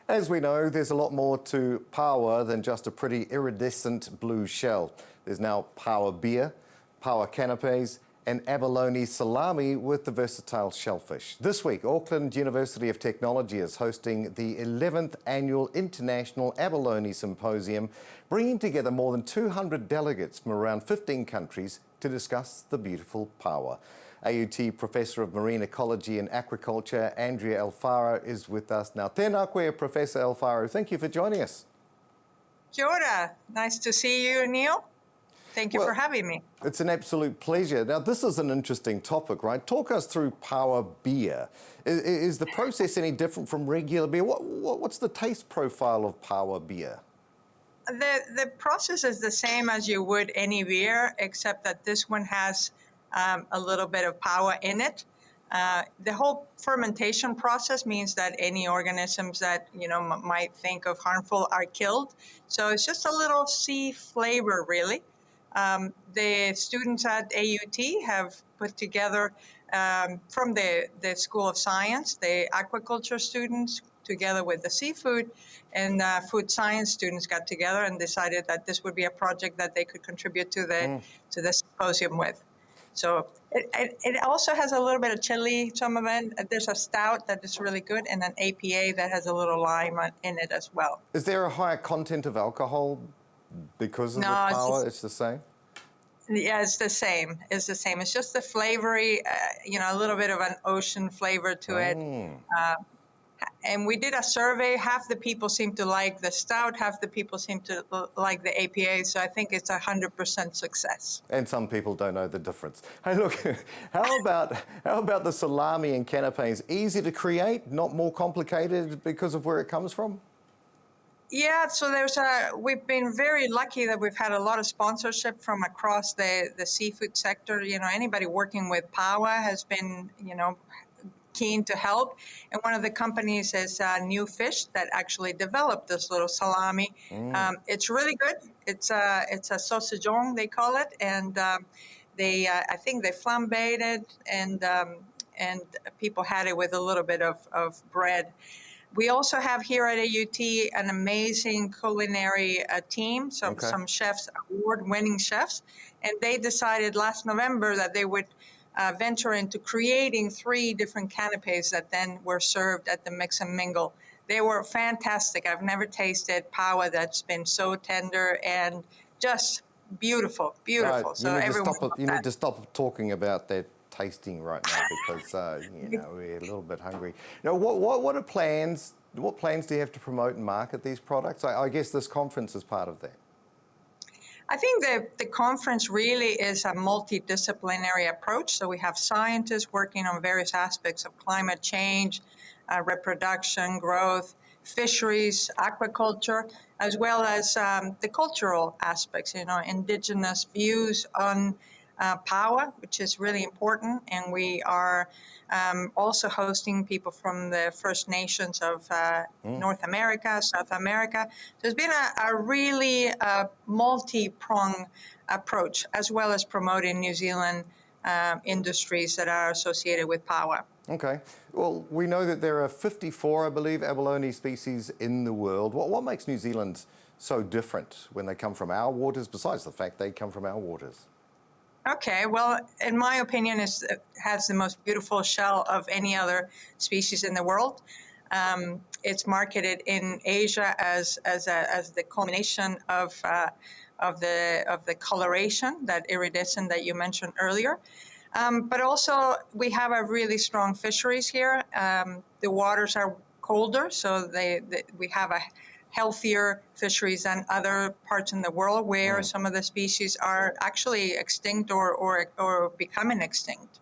As we know, there's a lot more to Pāua than just a pretty iridescent blue shell. There's now Pāua beer, Pāua canapes, and abalone salami with the versatile shellfish. This week, Auckland University of Technology is hosting the 11th annual International Abalone Symposium, bringing together more than 200 delegates from around 15 countries to discuss the beautiful Pāua. AUT Professor of Marine Ecology and Aquaculture, Andrea Alfaro, is with us now. Tēnā koe, Professor Alfaro. Thank you for joining us. Kia ora. Nice to see you, Neil. Thank you for having me. It's an absolute pleasure. Now, this is an interesting topic, right? Talk us through Pāua beer. Is the process any different from regular beer? What's the taste profile of Pāua beer? The process is the same as you would any beer, except that this one has a little bit of Pāua in it. The whole fermentation process means that any organisms that might think of harmful are killed. So it's just a little sea flavor, really. The students at AUT have put together, from the School of Science, the aquaculture students, together with the seafood and food science students, got together and decided that this would be a project that they could contribute to the symposium with. So it also has a little bit of chili, some of it. There's a stout that is really good, and an APA that has a little lime in it as well. Is there a higher content of alcohol because of the Pāua? It's the same? Yeah, it's the same. It's the same. It's just the flavory, a little bit of an ocean flavor to it. And we did a survey. Half the people seem to like the stout, half the people seem to like the APA. So I think it's 100% success. And some people don't know the difference. Hey, look, how about the salami and canapes? Easy to create, not more complicated because of where it comes from? Yeah, so we've been very lucky that we've had a lot of sponsorship from across the seafood sector. Anybody working with Pāua has been, keen to help. And one of the companies is New Fish that actually developed this little salami. It's really good. It's a saucijon, they call it, and I think they flambéed it, and people had it with a little bit of bread. We also have here at AUT an amazing culinary team, some chefs, award-winning chefs, and they decided last November that they would venture into creating 3 different canapes that then were served at the Mix and Mingle. They were fantastic. I've never tasted Pāua that's been so tender and just beautiful, beautiful. Right. So you need to stop talking about that tasting right now because we're a little bit hungry. Now, what are plans? What plans do you have to promote and market these products? I guess this conference is part of that. I think the conference really is a multidisciplinary approach. So we have scientists working on various aspects of climate change, reproduction, growth, fisheries, aquaculture, as well as the cultural aspects, indigenous views on Pāua, which is really important. And we are also hosting people from the First Nations of North America, South America. So it's been a really multi-pronged approach, as well as promoting New Zealand industries that are associated with Pāua. Okay. Well, we know that there are 54, I believe, abalone species in the world. What makes New Zealand so different when they come from our waters, besides the fact they come from our waters? Okay, well, in my opinion, it has the most beautiful shell of any other species in the world. It's marketed in Asia as the culmination of the coloration, that iridescent that you mentioned earlier. But also, we have a really strong fisheries here. The waters are colder, so we have a healthier fisheries than other parts in the world where some of the species are actually extinct or becoming extinct,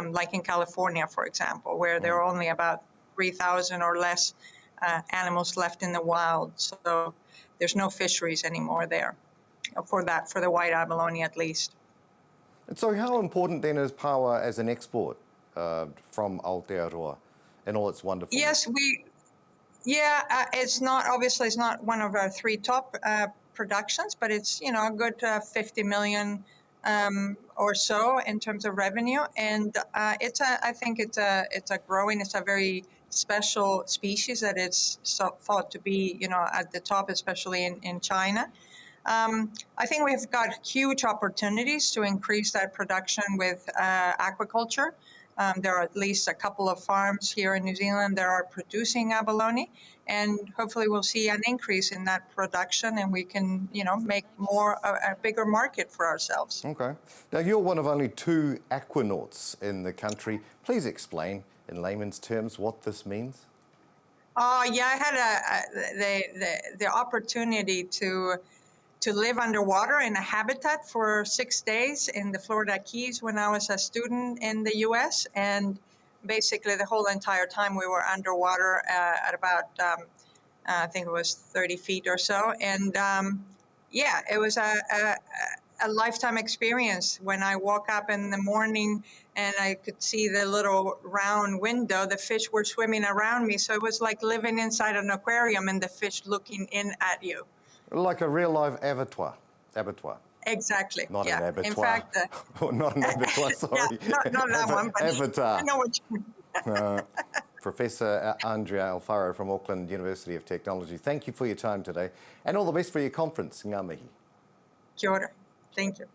like in California, for example, where there are only about 3,000 or less animals left in the wild. So there's no fisheries anymore there for the white abalone, at least. And so how important then is Pāua as an export from Aotearoa and all its wonderful? Yes, it's not one of our 3 top productions, but it's a good 50 million or so in terms of revenue, and I think it's a very special species that is thought to be, at the top, especially in China. I think we've got huge opportunities to increase that production with aquaculture. There are at least a couple of farms here in New Zealand that are producing abalone, and hopefully we'll see an increase in that production, and we can, make more a bigger market for ourselves. Okay. Now, you're one of only 2 aquanauts in the country. Please explain in layman's terms what this means. Yeah, I had the opportunity to live underwater in a habitat for 6 days in the Florida Keys when I was a student in the U.S. And basically the whole entire time we were underwater at about, I think it was 30 feet or so. And yeah, it was a lifetime experience. When I woke up in the morning and I could see the little round window, the fish were swimming around me. So it was like living inside an aquarium and the fish looking in at you. Like a real-life abattoir. Exactly. Not yeah. an abattoir. In fact, not an abattoir, sorry. yeah, not that one, but Avatar. I know what you mean. Professor Andrea Alfaro from Auckland University of Technology, thank you for your time today, and all the best for your conference. Ngā mihi. Kia ora. Thank you.